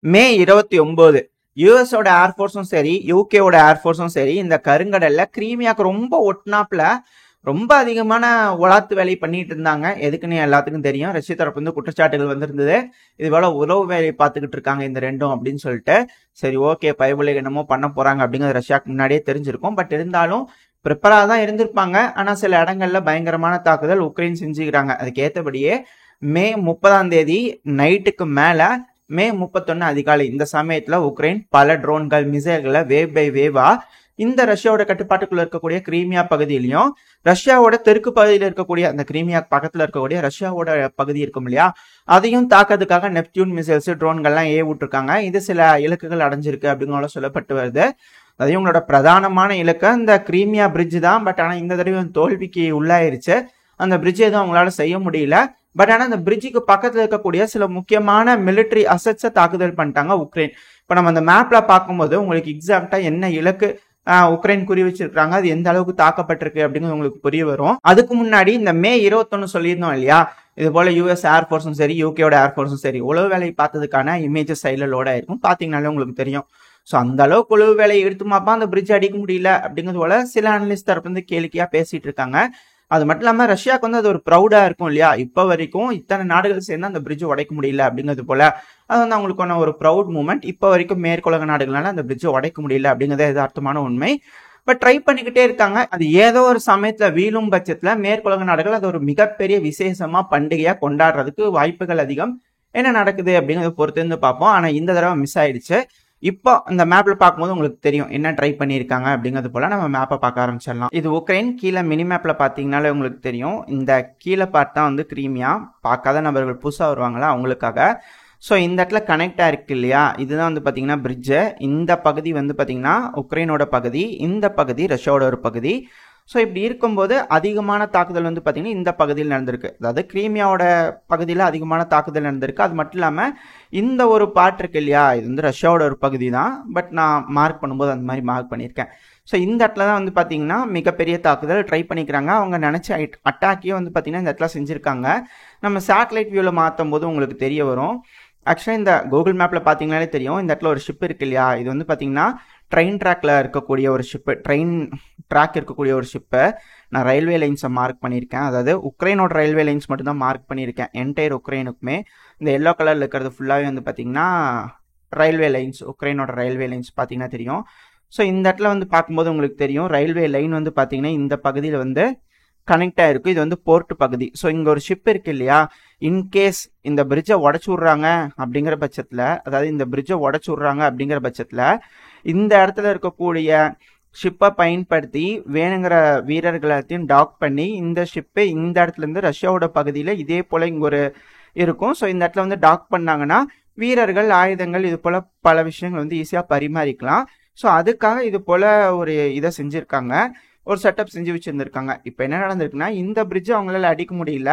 மே 29 யூஎஸோட ஏர்ஃபோர்ஸும் சரி யூகேவோட ஏர்ஃபோர்ஸும் சரி இந்த கருங்கடல்ல கிரீமியாக்கு ரொம்ப ஒட்டினாப்புல ரொம்ப அதிகமான உலாத்து வேலை பண்ணிட்டு இருந்தாங்க. எதுக்குன்னு எல்லாத்துக்கும் தெரியும். ரஷ்ய தரப்பு வந்து குற்றச்சாட்டுகள் வந்திருந்தது, இது போல உறவு வேலையை பார்த்துக்கிட்டு இருக்காங்க இந்த ரெண்டும் அப்படின்னு சொல்லிட்டு. சரி ஓகே, பைபிள் என்னமோ பண்ண போறாங்க அப்படிங்கிறது ரஷ்யாவுக்கு முன்னாடியே தெரிஞ்சிருக்கும். பட் இருந்தாலும் ப்ரிப்பரா தான் இருந்திருப்பாங்க. ஆனா சில இடங்கள்ல பயங்கரமான தாக்குதல் உக்ரைன் செஞ்சுக்கிறாங்க. அதுக்கு ஏற்றபடியே மே 30 நைட்டுக்கு மேல மே 31 அதிகாலை இந்த சமயத்துல உக்ரைன் பல ட்ரோன்கள் மிசைல்களை வேவ் பை வேவா இந்த ரஷ்யாவோட கட்டுப்பாட்டுக்குள்ள இருக்கக்கூடிய கிரீமியா பகுதியிலையும் ரஷ்யாவோட தெற்கு பகுதியில் இருக்கக்கூடிய அந்த கிரீமியா பக்கத்துல இருக்கக்கூடிய ரஷ்யாவோட பகுதி இருக்கும் இல்லையா, அதையும் தாக்கிறதுக்காக நெப்டியூன் மிசைல்ஸ் ட்ரோன்கள்லாம் விட்டுருக்காங்க. இது சில இலக்குகள் அடைஞ்சிருக்கு அப்படிங்கிற சொல்லப்பட்டு வருது. அது இவங்களோட பிரதானமான இலக்கு இந்த கிரீமியா பிரிட்ஜ் தான். பட் ஆனா இந்த தடவை தோல்விக்கு உள்ளாயிருச்சு. அந்த பிரிட்ஜ் எதுவும் அவங்களால செய்ய முடியல. பட் ஆனா அந்த பிரிட்ஜுக்கு பக்கத்துல இருக்கக்கூடிய சில முக்கியமான மிலிட்டரி அசட்ஸை தாக்குதல் பண்ணிட்டாங்க உக்ரைன். இப்ப நம்ம அந்த மேப்ல பார்க்கும்போது உங்களுக்கு எக்ஸாக்டா என்ன இலக்கு உக்ரைன் குறி வச்சிருக்காங்க, அது எந்த அளவுக்கு தாக்கப்பட்டிருக்கு அப்படிங்கிறது உங்களுக்கு புரிய வரும். அதுக்கு முன்னாடி இந்த மே 21 சொல்லியிருந்தோம் இல்லையா, இது போல யூஎஸ் ஏர்ஃபோர்ஸும் சரி யூகேயோட ஏர்ஃபோர்ஸும் சரி உளவு வேலை பார்த்ததுக்கான இமேஜஸ் சைட்ல லோட் ஆயிருக்கும். பாத்தீங்கன்னாலே உங்களுக்கு தெரியும். ஸோ அந்த அளவுக்கு உளவு வேலையை எடுத்துமாப்பா அந்த பிரிட்ஜ் அடிக்க முடியல அப்படிங்கிறது போல சில அனலிஸ்ட் தரப்பு வந்து கேளிக்கையா பேசிட்டு இருக்காங்க. அது மட்டும் இல்லாம ரஷ்யாவுக்கு வந்து அது ஒரு ப்ரௌடா இருக்கும் இல்லையா, இப்ப வரைக்கும் இத்தனை நாடுகள் சேர்ந்து அந்த பிரிட்ஜ் உடைக்க முடியல அப்படிங்கிறது போல அது வந்து அவங்களுக்கான ஒரு ப்ரௌட் மூமெண்ட். இப்ப வரைக்கும் மேற்குலக நாடுகளால அந்த பிரிட்ஜை உடைக்க முடியல அப்படிங்கிறது யதார்த்தமான உண்மை. பட் ட்ரை பண்ணிக்கிட்டே இருக்காங்க. அது ஏதோ ஒரு சமயத்துல வீழும் பட்சத்துல மேற்குலக நாடுகள் அது ஒரு மிகப்பெரிய விசேஷமா பண்டிகையா கொண்டாடுறதுக்கு வாய்ப்புகள் அதிகம். என்ன நடக்குது அப்படிங்கறத பொறுத்து இருந்து பார்ப்போம். ஆனா இந்த தடவை மிஸ் ஆயிடுச்சு. இப்போ இந்த மேப்ல பார்க்கும்போது உங்களுக்கு தெரியும் என்ன ட்ரை பண்ணியிருக்காங்க அப்படிங்கிறது போல நம்ம மேப்பை பார்க்க ஆரம்பிச்சிடலாம். இது உக்ரைன். கீழே மினி மேப்ல பார்த்தீங்கன்னாலே உங்களுக்கு தெரியும். இந்த கீழே பார்ட் தான் வந்து கிரீமியா. பார்க்காத நபர்கள் புதுசாக வருவாங்களா அவங்களுக்காக. ஸோ இந்த இடத்துல கனெக்டாக இருக்கு இல்லையா, இதுதான் வந்து பார்த்தீங்கன்னா பிரிட்ஜு. இந்த பகுதி வந்து பார்த்தீங்கன்னா உக்ரைனோட பகுதி, இந்த பகுதி ரஷ்யாவோட ஒரு பகுதி. ஸோ இப்படி இருக்கும்போது அதிகமான தாக்குதல் வந்து பார்த்தீங்கன்னா இந்த பகுதியில் நடந்திருக்கு. அதாவது கிரீமியாவோட பகுதியில் அதிகமான தாக்குதல் நடந்திருக்கு. அது மட்டும் இல்லாமல் இந்த ஒரு பார்ட் இருக்கு இல்லையா, இது வந்து ரஷ்யாவோட ஒரு பகுதி தான். பட் நான் மார்க் பண்ணும்போது அந்த மாதிரி மார்க் பண்ணியிருக்கேன். ஸோ இந்த இடத்துல தான் வந்து பார்த்தீங்கன்னா மிகப்பெரிய தாக்குதல் ட்ரை பண்ணிக்கிறாங்க. அவங்க நினச்ச அட்டாக்கே வந்து பார்த்தீங்கன்னா இந்த இடத்துல செஞ்சுருக்காங்க. நம்ம சேட்டலைட் வியூவில் மாற்றும் போது உங்களுக்கு தெரிய வரும். ஆக்சுவலாக இந்த கூகுள் மேப்பில் பார்த்தீங்கன்னாலே தெரியும். இந்த இடத்துல ஒரு ஷிப் இருக்கு இல்லையா, இது வந்து பார்த்தீங்கன்னா ட்ரெயின் ட்ராக்ல இருக்கக்கூடிய ஒரு ஷிப்பு, ட்ரெயின் ட்ராக் இருக்கக்கூடிய ஒரு ஷிப்பை நான் ரயில்வே லைன்ஸை மார்க் பண்ணியிருக்கேன். அதாவது உக்ரைனோட ரயில்வே லைன்ஸ் மட்டும் தான் மார்க் பண்ணியிருக்கேன். என்டையர் உக்ரைனுக்குமே இந்த எல்லோ கலரில் இருக்கிறது ஃபுல்லாகவே வந்து பார்த்தீங்கன்னா ரயில்வே லைன்ஸ், உக்ரைனோட ரயில்வே லைன்ஸ் பார்த்தீங்கன்னா தெரியும். ஸோ இந்த இடத்துல வந்து பார்க்கும்போது உங்களுக்கு தெரியும் ரயில்வே லைன் வந்து பார்த்தீங்கன்னா இந்த பகுதியில் வந்து கனெக்ட் ஆகிருக்கு. இது வந்து போர்ட் பகுதி. ஸோ இங்கே ஒரு ஷிப் இருக்கு இல்லையா, இன்கேஸ் இந்த பிரிட்ஜை உடச்சு விட்றாங்க அப்படிங்கிற பட்சத்தில், அதாவது இந்த பிரிட்ஜை உடச்சு விட்றாங்க அப்படிங்கிற பட்சத்தில் இந்த இடத்துல இருக்கக்கூடிய ஷிப்பை பயன்படுத்தி வேணுங்கிற வீரர்களையும் டாக் பண்ணி இந்த ஷிப்பை இந்த இடத்துல இருந்து ரஷ்யாவோட பகுதியில் இதே போல் இங்கே ஒரு இருக்கும். ஸோ இந்த இடத்துல வந்து டாக் பண்ணாங்கன்னா வீரர்கள் ஆயுதங்கள் இது போல் பல விஷயங்கள் வந்து ஈஸியாக பரிமாறிக்கலாம். ஸோ அதுக்காக இது போல் ஒரு இதை செஞ்சுருக்காங்க, ஒரு செட்டப் செஞ்சு வச்சுருந்துருக்காங்க. இப்போ என்ன நடந்திருக்குன்னா இந்த பிரிட்ஜ் அவங்களால அடிக்க முடியல,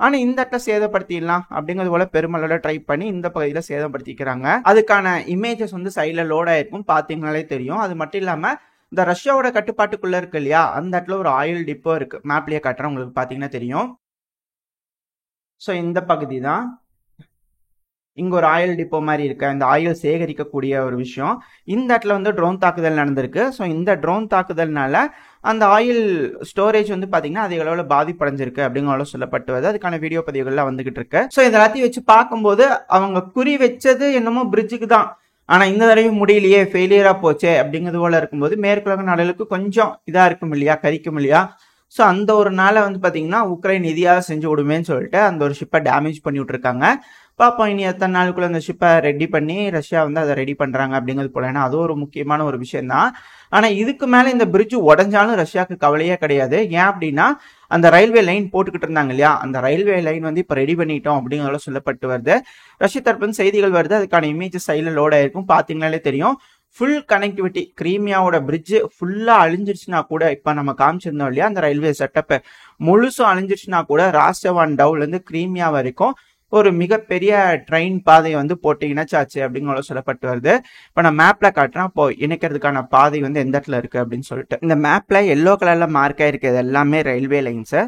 ஆனால் இந்த இடத்துல சேதப்படுத்திடலாம் அப்படிங்கிறது போல பெருமளவுல ட்ரை பண்ணி இந்த பகுதியில் சேதப்படுத்திக்கிறாங்க. அதுக்கான இமேஜஸ் வந்து சைடில் லோட் ஆயிருக்கும், பார்த்தீங்கனாலே தெரியும். அது மட்டும் இல்லாமல் இந்த ரஷ்யாவோட கட்டுப்பாட்டுக்குள்ள இருக்கு இல்லையா, அந்த இடத்துல ஒரு ஆயில் டிப்போ இருக்கு. மேப்லேயே காட்டுறேன், உங்களுக்கு பார்த்தீங்கன்னா தெரியும். ஸோ இந்த பகுதி தான் இங்க ஒரு ஆயில் டிப்போ மாதிரி இருக்கு. இந்த ஆயில் சேகரிக்கக்கூடிய ஒரு விஷயம். இந்த இடத்துல வந்து ட்ரோன் தாக்குதல் நடந்திருக்கு. ஸோ இந்த ட்ரோன் தாக்குதல்னால அந்த ஆயில் ஸ்டோரேஜ் வந்து பாத்தீங்கன்னா அதிக அளவில் பாதிப்படைஞ்சிருக்கு அப்படிங்கிற சொல்லப்பட்டு வருது. அதுக்கான வீடியோ பதிவுகள்லாம் வந்துகிட்டு இருக்கு. ஸோ இதை எல்லாத்தையும் வச்சு பார்க்கும்போது அவங்க குறி வச்சது என்னமோ பிரிட்ஜுக்கு தான், ஆனா இந்த தடவை முடியலையே, ஃபெயிலியரா போச்சே அப்படிங்கிறது போல இருக்கும்போது மேற்குலக நாடுகளுக்கு கொஞ்சம் இதா இருக்கும் இல்லையா, கரிக்கும் இல்லையா. ஸோ அந்த ஒரு நாளை வந்து பார்த்தீங்கன்னா உக்ரைன் நிதியாக செஞ்சு விடுமேன்னு சொல்லிட்டு அந்த ஒரு ஷிப்பை டேமேஜ் பண்ணி விட்டுருக்காங்க. பார்ப்போம் இனி எத்தனை நாளுக்குள்ள அந்த ஷிப்பை ரெடி பண்ணி ரஷ்யா வந்து அதை ரெடி பண்ணுறாங்க அப்படிங்கிறது போல. ஏன்னா அது ஒரு முக்கியமான ஒரு விஷயம் தான். ஆனால் இதுக்கு மேலே இந்த பிரிட்ஜ் உடஞ்சாலும் ரஷ்யாவுக்கு கவலையே கிடையாது. ஏன் அப்படின்னா அந்த ரயில்வே லைன் போட்டுக்கிட்டு இருந்தாங்க இல்லையா, அந்த ரயில்வே லைன் வந்து இப்போ ரெடி பண்ணிட்டோம் அப்படிங்கிறத சொல்லப்பட்டு வருது. ரஷ்ய தரப்பு செய்திகள் வருது, அதுக்கான இமேஜஸ் சைடில் லோட் ஆயிருக்கும், பார்த்தீங்கனாலே தெரியும். ஃபுல் கனெக்டிவிட்டி கிரீமியாவோட பிரிட்ஜ் ஃபுல்லா அழிஞ்சிருச்சுன்னா கூட, இப்ப நம்ம காமிச்சிருந்தோம் இல்லையா அந்த ரயில்வே செட்டப் முழுசும் அழிஞ்சிருச்சுன்னா கூட ராஸ்டவான் டவுல இருந்து கிரீமியா வரைக்கும் ஒரு மிகப்பெரிய ட்ரெயின் பாதையை வந்து போட்டு இணைச்சாச்சு அப்படிங்கிற சொல்லப்பட்டு வருது. இப்ப நான் மேப்ல காட்டுறேன், அப்போ இணைக்கிறதுக்கான பாதை வந்து எந்த இடத்துல இருக்கு அப்படின்னு சொல்லிட்டு. இந்த மேப்ல எல்லோ கலர்ல மார்க் ஆயிருக்கு எல்லாமே ரயில்வே லைன்ஸ்.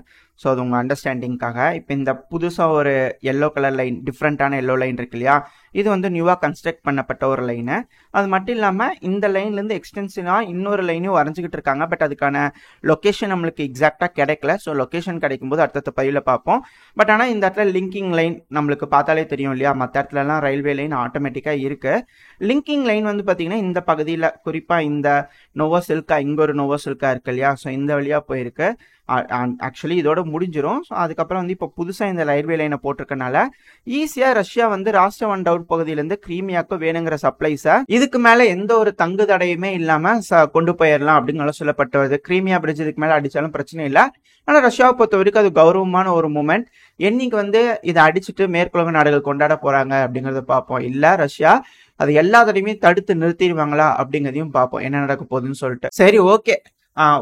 ஸோ அது உங்கள் அண்டர்ஸ்டாண்டிங்காக. இப்போ இந்த புதுசாக ஒரு எல்லோ கலர் லைன், டிஃப்ரெண்ட்டான எல்லோ லைன் இருக்கு இல்லையா, இது வந்து நியூவாக கன்ஸ்ட்ரக்ட் பண்ணப்பட்ட ஒரு லைனு. அது மட்டும் இல்லாமல் இந்த லைன்லேருந்து எக்ஸ்டென்ஷனாக இன்னொரு லைனையும் வரைஞ்சிக்கிட்டு இருக்காங்க. பட் அதுக்கான லொக்கேஷன் நம்மளுக்கு எக்ஸாக்டாக கிடைக்கல. ஸோ லொக்கேஷன் கிடைக்கும்போது அடுத்த பதிவில் பார்ப்போம். பட் ஆனால் இந்த இடத்துல லிங்கிங் லைன் நம்மளுக்கு பார்த்தாலே தெரியும் இல்லையா, மற்ற இடத்துலலாம் ரயில்வே லைன் ஆட்டோமேட்டிக்காக இருக்குது. லிங்கிங் லைன் வந்து பார்த்தீங்கன்னா இந்த பகுதியில் குறிப்பாக இந்த நோவோசில்கா, இங்கே ஒரு நோவோசில்கா இருக்கு இல்லையா, ஸோ இந்த வழியாக போயிருக்கு. ஆக்சுவலி இதோட முடிஞ்சிடும். ஸோ அதுக்கப்புறம் வந்து இப்போ புதுசாக இந்த ரயில்வே லைனை போட்டிருக்கனால ஈஸியாக ரஷ்யா வந்து ராஸ்டவன் டவுட் பகுதியிலேருந்து கிரீமியாவுக்கு வேணுங்கிற சப்ளைஸை இதுக்கு மேலே எந்த ஒரு தங்கு தடையுமே இல்லாமல் கொண்டு போயிடலாம் அப்படிங்கிற சொல்லப்பட்டு வருது. கிரீமியா பிரிட்ஜ் இதுக்கு மேலே அடித்தாலும் பிரச்சனை இல்லை. ஆனால் ரஷ்யாவை பொறுத்த வரைக்கும் அது கௌரவமான ஒரு மூமெண்ட். என்னைக்கு வந்து இதை அடிச்சுட்டு மேற்குலக நாடுகள் கொண்டாட போகிறாங்க அப்படிங்கிறத பார்ப்போம். இல்லை ரஷ்யா அது எல்லா தடையுமே தடுத்து நிறுத்திடுவாங்களா அப்படிங்கிறதையும் பார்ப்போம் என்ன நடக்க போகுதுன்னு சொல்லிட்டு. சரி, ஓகே.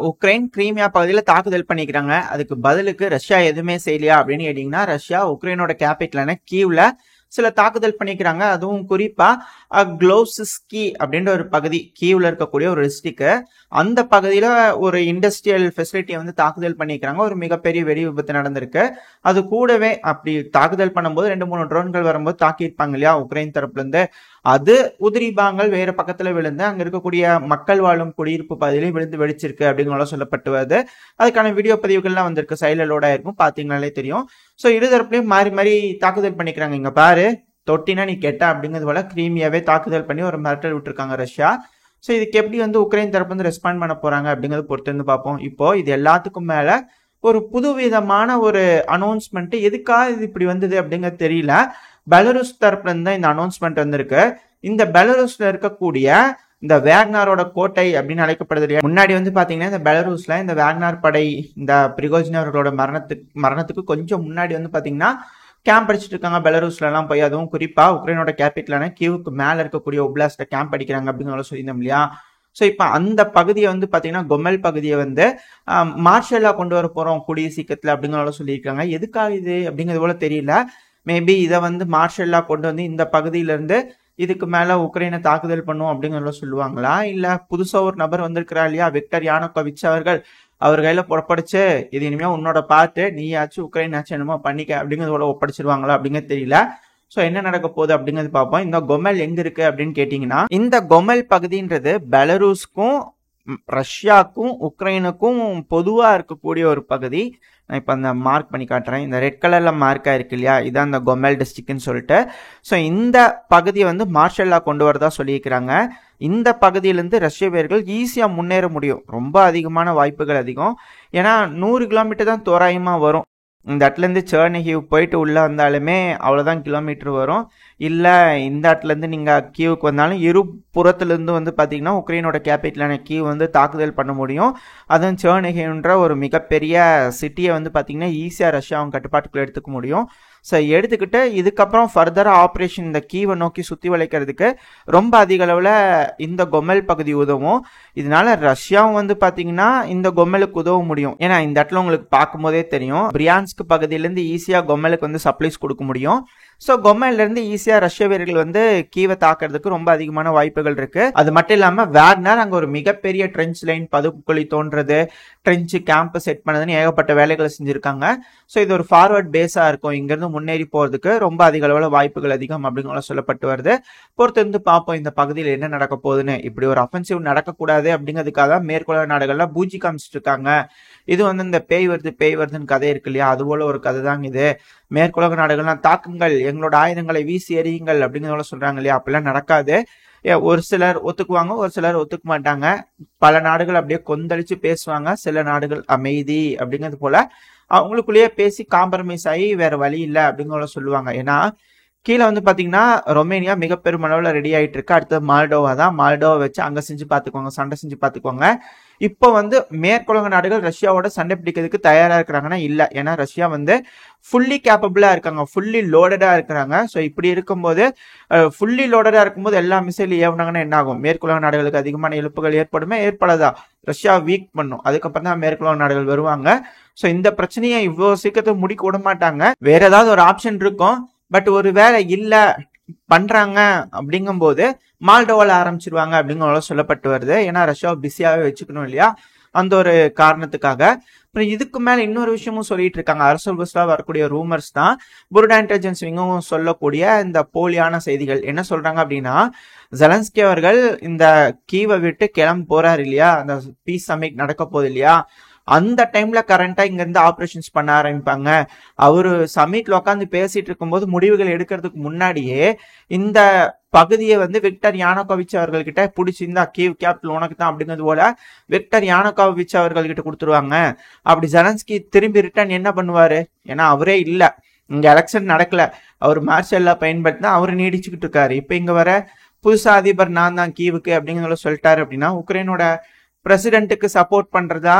உக்ரைன் கிரீமியா பகுதியில் தாக்குதல் பண்ணிக்கிறாங்க. அதுக்கு பதிலுக்கு ரஷ்யா எதுவுமே செய்யலையா அப்படின்னு கேட்டிங்கன்னா, ரஷ்யா உக்ரைனோட கேபிட்டலான கீவ்ல சில தாக்குதல் பண்ணிக்கிறாங்க. அதுவும் குறிப்பா க்ளோவ்ஸ்கி அப்படின்ற ஒரு பகுதி, கீவ்ல இருக்கக்கூடிய ஒரு டிஸ்ட்ரிக்ட், அந்த பகுதியில ஒரு இண்டஸ்ட்ரியல் ஃபெசிலிட்டியை வந்து தாக்குதல் பண்ணிக்கிறாங்க. ஒரு மிகப்பெரிய வெடி விபத்து நடந்திருக்கு. அது கூடவே அப்படி தாக்குதல் பண்ணும்போது 2-3 ட்ரோன்கள் வரும்போது தாக்கியிருப்பாங்க இல்லையா உக்ரைன் தரப்புல இருந்து, அது உதிரிபாங்கள் வேற பக்கத்துல விழுந்து அங்க இருக்கக்கூடிய மக்கள் வாழும் குடியிருப்பு பகுதியிலையும் விழுந்து வெடிச்சிருக்கு அப்படிங்கிற சொல்லப்பட்டு வருது. அதுக்கான வீடியோ பதிவுகள்லாம் வந்திருக்கு, சைலோட இருக்கும், பாத்தீங்கன்னாலே தெரியும். ஸோ இருதரப்புலையும் மாறி மாறி தாக்குதல் பண்ணிக்கிறாங்க. இங்க பாரு, தொட்டினா நீ கெட்ட அப்படிங்கிறது போல கிரீமியாவே தாக்குதல் பண்ணி ஒரு மிரட்டல் விட்டுருக்காங்க ரஷ்யா. ஸோ இதுக்கு எப்படி வந்து உக்ரைன் தரப்பு வந்து ரெஸ்பாண்ட் பண்ண போறாங்க அப்படிங்கிறது பொறுத்து வந்து பார்ப்போம். இப்போ இது எல்லாத்துக்கும் மேல ஒரு புதுவிதமான ஒரு அனௌன்ஸ்மெண்ட், எதுக்காக இது இப்படி வந்தது அப்படிங்கிறது தெரியல. பெலருஸ் தரப்புல இருந்து தான் இந்த அனௌன்ஸ்மெண்ட் வந்திருக்கு. இந்த பெலருஸ்ல இருக்கக்கூடிய இந்த வேக்னாரோட கோட்டை அப்படின்னு அழைக்கப்படுது இல்லையா, முன்னாடி வந்து பாத்தீங்கன்னா இந்த பெலருஸ்ல இந்த வேக்னார் படை, இந்த பிரிகோஜின் அவர்களோட மரணத்துக்கு கொஞ்சம் முன்னாடி வந்து பாத்தீங்கன்னா கேம்ப் அடிச்சுட்டு இருக்காங்க பெலருஸ்ல எல்லாம் போய். அதுவும் குறிப்பா உக்ரைனோட கேபிட்டலான கீவுக்கு மேல இருக்கக்கூடிய ஒப்லாஸ்ட்ல கேம்ப் அடிக்கிறாங்க அப்படின்னு சொல்லியிருந்தோம் இல்லையா. ஸோ இப்போ அந்த பகுதியை வந்து பார்த்தீங்கன்னா கொமெல் பகுதியை வந்து மார்ஷலாக கொண்டு வர போகிறோம் கூடிய சீக்கிரத்தில் அப்படிங்கிறத சொல்லியிருக்காங்க. எதுக்காக இது அப்படிங்கிறது போல தெரியல. மேபி இதை வந்து மார்ஷலாக கொண்டு வந்து இந்த பகுதியிலேருந்து இதுக்கு மேலே உக்ரைனை தாக்குதல் பண்ணும் அப்படிங்கிறத சொல்லுவாங்களா, இல்லை புதுசாக ஒரு நபர் வந்திருக்கிறா இல்லையா விக்டர் யானுகோவிச் அவர்கள், அவர் கையில் புறப்படுச்சு இது இனிமேல் உன்னோட பார்த்து நீயாச்சும் உக்ரைன் ஆச்சு என்னமோ பண்ணிக்க அப்படிங்கிறதோட ஒப்படைச்சிருவாங்களா அப்படிங்கிறது தெரியல. ஸோ என்ன நடக்க போகுது அப்படிங்கிறது பார்ப்போம். இந்த கொமெல் எங்க இருக்கு அப்படின்னு கேட்டீங்கன்னா, இந்த கொமெல் பகுதின்றது பெலருஸ்க்கும் ரஷ்யாவுக்கும் உக்ரைனுக்கும் பொதுவா இருக்கக்கூடிய ஒரு பகுதி. நான் இப்போ அந்த மார்க் பண்ணி காட்டுறேன். இந்த ரெட் கலர்ல மார்க்கா இருக்கு இல்லையா, இதான் இந்த கொமெல் டிஸ்ட்ரிக்ட்னு சொல்லிட்டு. ஸோ இந்த பகுதியை வந்து மார்ஷல்லா கொண்டு வரதா சொல்லியிருக்கிறாங்க. இந்த பகுதியிலேருந்து ரஷ்ய வீரர்கள் ஈஸியாக முன்னேற முடியும். ரொம்ப அதிகமான வாய்ப்புகள் அதிகம். ஏன்னா 100 கிலோமீட்டர் தான் தோராயமாக வரும். இந்த இடத்துலேருந்து சேர்னிஹிவ் போயிட்டு உள்ளே வந்தாலுமே அவ்வளோதான் கிலோமீட்டர் வரும். இல்லை இந்த இடத்துலேருந்து நீங்கள் கீவுக்கு வந்தாலும் இருபுறத்துலேருந்து வந்து பார்த்தீங்கன்னா உக்ரைனோட கேபிட்டலான கீவ் வந்து தாக்குதல் பண்ண முடியும். அதுவும் சேர்னிஹிவ்ன்ற ஒரு மிகப்பெரிய சிட்டியை வந்து பார்த்தீங்கன்னா ஈஸியாக ரஷ்யாவும் கட்டுப்பாட்டுக்குள்ள எடுத்துக்க முடியும். ஸோ எடுத்துக்கிட்டு இதுக்கப்புறம் ஃபர்தராக ஆப்ரேஷன் இந்த கீவை நோக்கி சுற்றி வளைக்கிறதுக்கு ரொம்ப அதிக அளவில் இந்த கொமெல் பகுதி உதவும். இதனால ரஷ்யாவும் வந்து பார்த்தீங்கன்னா இந்த கொமெலுக்கு உதவ முடியும். ஏன்னா இந்த இடத்துல உங்களுக்கு பார்க்கும்போதே தெரியும், பிரியான்ஸ்க் பகுதியிலேருந்து ஈஸியாக கொமெலுக்கு வந்து சப்ளைஸ் கொடுக்க முடியும். ஸோ கொமெல்லேருந்து ஈஸியாக ரஷ்ய வீரர்கள் வந்து கீவை தாக்குறதுக்கு ரொம்ப அதிகமான வாய்ப்புகள் இருக்கு. அது மட்டும் இல்லாமல் வேக்னர் அங்கே ஒரு மிகப்பெரிய ட்ரெஞ்ச் லைன், பதுக்குழி தோன்றது, ட்ரெஞ்சு கேம்ப் செட் பண்ணதுன்னு ஏகப்பட்ட வேலைகளை செஞ்சுருக்காங்க. ஸோ இது ஒரு ஃபார்வர்ட் பேஸாக இருக்கும். இங்கேருந்து முன்னேறி போகிறதுக்கு ரொம்ப அதிக அளவில் வாய்ப்புகள் அதிகம் அப்படிங்கிற சொல்லப்பட்டு வருது. பொறுத்து வந்து பார்ப்போம் இந்த பகுதியில் என்ன நடக்க போகுதுன்னு. இப்படி ஒரு அஃபென்சிவ் நடக்கக்கூடாது அப்படிங்கிறதுக்காக தான் மேற்குலக நாடுகள்லாம் பூஜி காமிச்சிட்டு இருக்காங்க. இது வந்து இந்த பேய் வருதுன்னு கதை இருக்கு இல்லையா, அது போல ஒரு கதை தாங்க இது. மேற்குலக நாடுகள்லாம் தாக்குங்கள், எங்களோட ஆயுதங்களை வீசி எறியுங்கள் அப்படிங்கிறத சொல்றாங்க இல்லையா, அப்படிலாம் நடக்காது. ஒரு சிலர் ஒத்துக்குவாங்க, ஒரு சிலர் ஒத்துக்க மாட்டாங்க. பல நாடுகள் அப்படியே கொந்தளிச்சு பேசுவாங்க, சில நாடுகள் அமைதி அப்படிங்கிறது போல அவங்களுக்குள்ளேயே பேசி காம்ப்ரமைஸ் ஆகி வேற வழி இல்லை அப்படிங்கிறத சொல்லுவாங்க. ஏன்னா கீழே வந்து பாத்தீங்கன்னா ரொமேனியா மிக பெருமளவில் ரெடி ஆயிட்டு இருக்கு. அடுத்தது மால்டோவா தான். மால்டோவா வச்சு அங்க செஞ்சு பாத்துக்கோங்க, சண்டை செஞ்சு பாத்துக்கோங்க. இப்போ வந்து மேற்குலக நாடுகள் ரஷ்யாவோட சண்டை பிடிக்கிறதுக்கு தயாரா இருக்கிறாங்கன்னா இல்ல, ஏன்னா ரஷ்யா வந்து ஃபுல்லி கேப்பபிளா இருக்காங்க, ஃபுல்லி லோடடா இருக்கிறாங்க. ஸோ இப்படி இருக்கும்போது ஃபுல்லி லோடடா இருக்கும்போது எல்லா மிசைல் ஏவுனாங்கன்னா என்ன ஆகும், மேற்குலக நாடுகளுக்கு அதிகமான இழப்புகள் ஏற்படாதா, ரஷ்யா வீக் பண்ணும், அதுக்கப்புறம் தான் மேற்குலக நாடுகள் வருவாங்க. ஸோ இந்த பிரச்சனையை இவ்வளவு சீக்கிரத்தை முடிக்க விட மாட்டாங்க. வேற ஏதாவது ஒரு ஆப்ஷன் இருக்கும். பட் ஒரு வேலை இல்ல பண்றாங்க அப்படிங்கும்போது மால்டோவால ஆரம்பிச்சிருவாங்க அப்படிங்கிற சொல்லப்பட்டு வருது. ஏன்னா ரஷ்யாவை பிஸியாவே வச்சுக்கணும் இல்லையா, அந்த ஒரு காரணத்துக்காக. அப்புறம் இதுக்கு மேல இன்னொரு விஷயமும் சொல்லிட்டு இருக்காங்க. அரசல் புஸ்லா வரக்கூடிய ரூமர்ஸ் தான் புருடா இன்டெலிஜென்ஸ் விங்கும் சொல்லக்கூடிய இந்த போலியான செய்திகள். என்ன சொல்றாங்க அப்படின்னா, ஜெலன்ஸ்கி அவர்கள் இந்த கீவை விட்டு கிளம்ப போறாரு இல்லையா, அந்த பீஸ் சமிட் நடக்க போகுது இல்லையா, அந்த டைம்ல கரண்டா இங்க இருந்து ஆபரேஷன்ஸ் பண்ண ஆரம்பிப்பாங்க. அவரு சமிட்ல உட்காந்து பேசிட்டு இருக்கும்போது முடிவுகள் எடுக்கிறதுக்கு முன்னாடியே இந்த பகுதியை வந்து விக்டர் யானுகோவிச் அவர்கள்கிட்ட பிடிச்சி, இந்த கீவ் கேபிட்டல் உனக்கு தான் அப்படிங்கிறது போல விக்டர் யானுகோவிச் அவர்கள்கிட்ட கொடுத்துருவாங்க. அப்படி ஜெலன்ஸ்கி திரும்பி ரிட்டர்ன் என்ன பண்ணுவாரு? ஏன்னா அவரே இல்ல, இங்க எலெக்ஷன் நடக்கல, அவர் மார்ஷல்ல பயன்படுத்தினா அவரு நீடிச்சுக்கிட்டு இருக்காரு. இப்ப இங்க வர புதுசா அதிபர் நான் தான் கீவுக்கு அப்படிங்கிறத சொல்லிட்டாரு அப்படின்னா, உக்ரைனோட பிரசிடென்ட்டுக்கு சப்போர்ட் பண்றதா,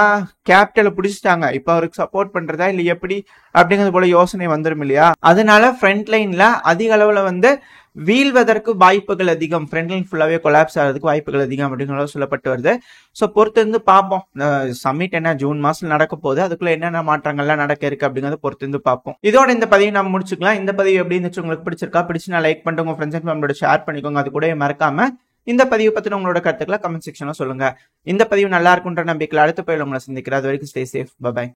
கேபிட்டலை பிடிச்சிட்டாங்க, இப்ப அவருக்கு சப்போர்ட் பண்றதா இல்ல எப்படி அப்படிங்கிறது போல யோசனை வந்துடும் இல்லையா. அதனால ஃப்ரண்ட் லைன்ல அதிக அளவுல வந்து வீழ்வதற்கு வாய்ப்புகள் அதிகம், ஃப்ரண்ட் லைன் ஃபுல்லாவே கொலாப்ஸ் ஆகிறதுக்கு வாய்ப்புகள் அதிகம் அப்படிங்கிறத சொல்லப்பட்டு வருது. ஸோ பொறுத்து இருந்து பார்ப்போம். சமிட் என்ன ஜூன் மாசம் நடக்க போகுது, அதுக்குள்ள என்னென்ன மாற்றங்கள்லாம் நடக்க இருக்கு அப்படிங்கறத பொறுத்து இருந்து பார்ப்போம். இதோட இந்த பதிவை நம்ம முடிச்சுக்கலாம். இந்த பதிவு எப்படி இருந்துச்சு, உங்களுக்கு பிடிச்சிருக்கா? பிடிச்சு நான் லைக் பண்ணிட்டு உங்க ஃப்ரெண்ட்ஸ் அண்ட் ஃபேமிலியோட ஷேர் பண்ணிக்கோங்க. அது கூட மறக்காம இந்த பதிவு பத்தின உங்களோட கருத்துக்களை கமெண்ட் செக்ஷன்ல சொல்லுங்க. இந்த பதிவு நல்லா இருக்குன்ற நம்பிக்கையில் அடுத்த பதிவில் உங்களை சந்திக்கிறேன். அது வரைக்கும் ஸ்டே சேஃப். பை.